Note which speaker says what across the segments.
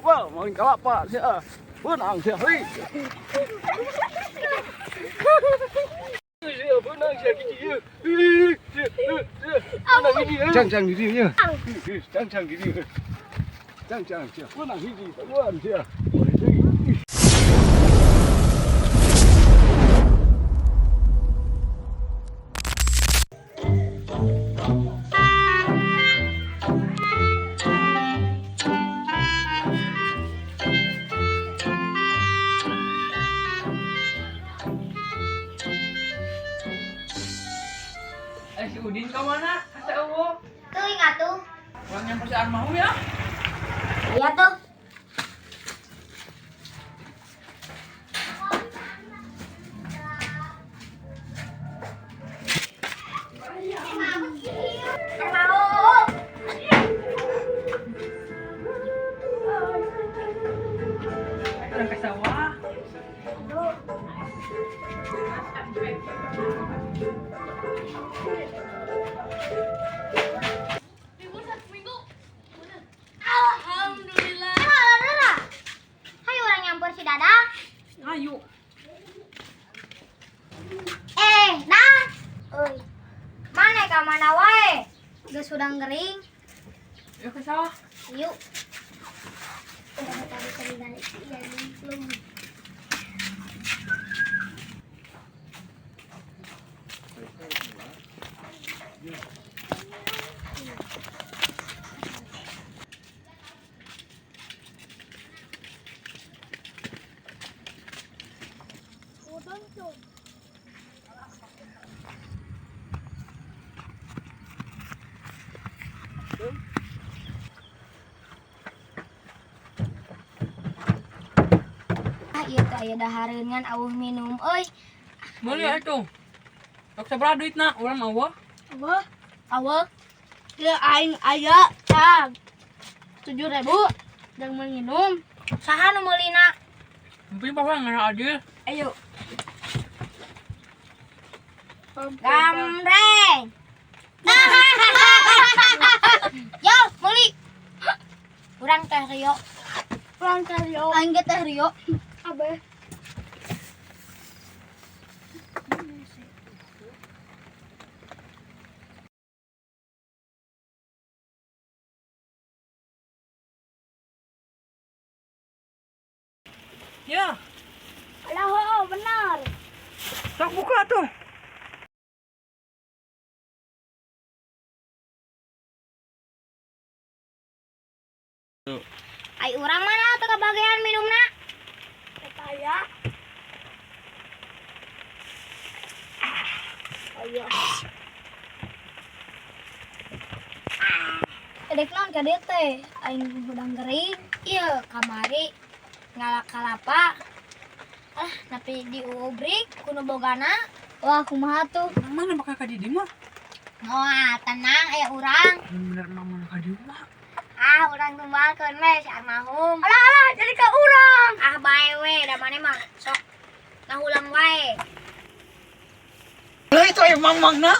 Speaker 1: Wah, main kelapa sia. Benang sia heuy. Sia benang sia gigi. Benang gigi. Cang di dieu. Cang di dieu. Cang sia. Benang gigi. Tahuan sia.
Speaker 2: Si Udin ke mana? Kata Ewo.
Speaker 3: Tuh ingat tuh.
Speaker 2: Orang yang persiaan mau ya?
Speaker 3: Iya tuh. Mau.
Speaker 2: Orang ke sawah.
Speaker 4: Libur 1 minggu. Alhamdulillah.
Speaker 3: Hai orang nyampur si Dadang.
Speaker 2: Ayo.
Speaker 3: Dang. Euy. Mana ka mana wae? Geus sudah ngering.
Speaker 2: Yuk ke sawah.
Speaker 3: Yuk. Udah tadi dari iya belum. Ieu teh aya dahareungan aweuh minum euy.
Speaker 2: Boleh ya itu. Dok seberapa duit nak? Orang mau?
Speaker 4: Awal. Ya aing aya cag 7.000 dan minum.
Speaker 3: Saha nu meulina?
Speaker 2: Mungkin papa nggak adil.
Speaker 4: Ayo.
Speaker 3: Gambreng. Yo, meuli. Urang teh Rio.
Speaker 4: Pulang cari yo.
Speaker 3: Aing ge teh Rio.
Speaker 4: Abe.
Speaker 2: Ya,
Speaker 4: Alah, benar.
Speaker 2: sok buka tuh.
Speaker 3: Ai urang mana teu kabagean minumna?
Speaker 4: Saya. Ayo.
Speaker 3: Edek naon ka dieu teh? Aing hudang gering. Ieu kamari ngalak kalapa. Tapi diubrik kuno bogana. Wah, kumaha tuh?
Speaker 2: Mana bakal kadi di mah?
Speaker 3: Moal tenang aya urang.
Speaker 2: Bener mana kadi mah?
Speaker 3: Urang tumbalkeun we si almarhum.
Speaker 4: Alah, jadi ke urang.
Speaker 3: Bae we, da mane mah sok ngahulang wae.
Speaker 2: Lah itu emang mangna.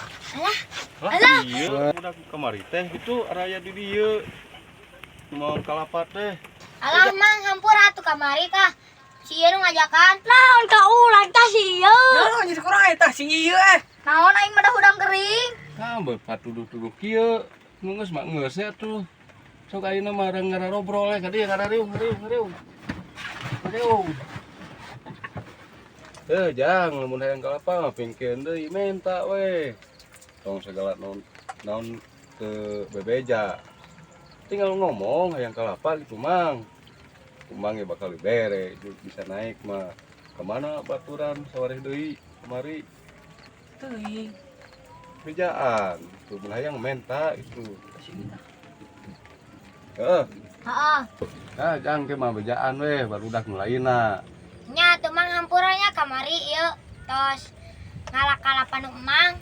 Speaker 3: Alah.
Speaker 1: Iya, udah kemari teh itu raya di dieu. Mau kalapa teh.
Speaker 3: Alah mang hampur atuh kamari tah. Si ieu nu ngajakan.
Speaker 4: Naon ka urang tah sieu?
Speaker 2: Nah, jadi kurang eta sing ieu
Speaker 3: Naon aing mah da hudang gering.
Speaker 1: Nah, bepat duduk-duduk kieu. Ngeus mah ngeus ya tuh. Sok ayeuna mah reng ngarobrol ka dieu ngariung. Jang lamun hayang kalapa mah pingkeun deui menta we. Tong segala naon ke bebeja. Tinggal ngomong hayang kalapa gitu mang. Kumang ya bakal dibere, bisa naik mah. Kemana baturan sawareh deui kemari
Speaker 2: Teuing.
Speaker 1: kerjaan. Tuh mun hayang menta itu. Heeh.
Speaker 3: Heeh.
Speaker 1: Nah, jang ke mah bejaan we barudak mulaina.
Speaker 3: Nya teu mang hampuranya kamari ieu tos ngalak kalapan nu emang.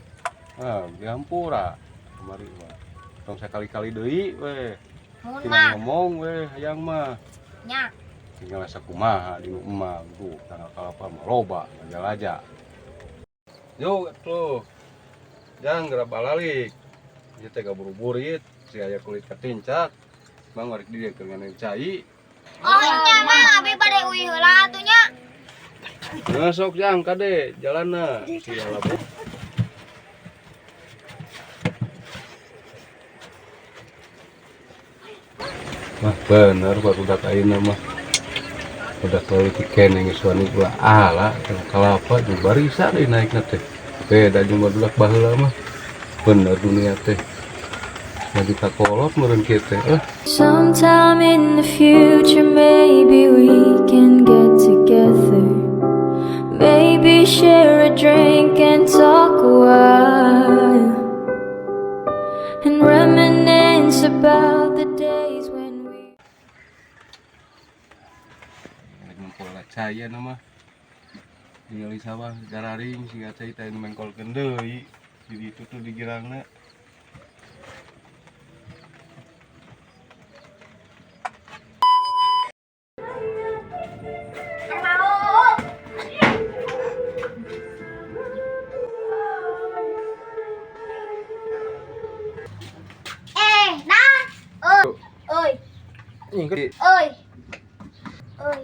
Speaker 1: Di hampura kemari mah. Tong sakali-kali deui we.
Speaker 3: Mun
Speaker 1: Tinggal
Speaker 3: mah
Speaker 1: ngomong we hayang mah.
Speaker 3: nya
Speaker 1: Tinggal sakumaha di nu emang tuh tanggal kalapa mah loba aja. Yo tuh. Jang geura balalik. Ieu teh kaburu-buru ieu si aya kulit katincak. Mang ngorek dia keur nganeu cai.
Speaker 3: Oh nya mah abi bade uih heula atunya.
Speaker 1: Nah, sok jang kade jalanna. Sialah bos. Mah bener barudak ayeuna mah. Udah kalau tiken yang suami gua ala kalapa nu barisa deui naikna teh. Beda jeung barudak baheula mah. Bener dunia teh. Jadi kakolot meureun kieu teh.
Speaker 5: Sometime in the future, maybe we can get together. Maybe share a drink and talk a while. And reminisce about the days when we...
Speaker 1: Ngumpul caya nama. Ningali sawah gararing siga cai teh mengkolkeun deui. Jadi itu tuh digirangna.
Speaker 3: Oi,
Speaker 1: Ini
Speaker 3: oi. Oi.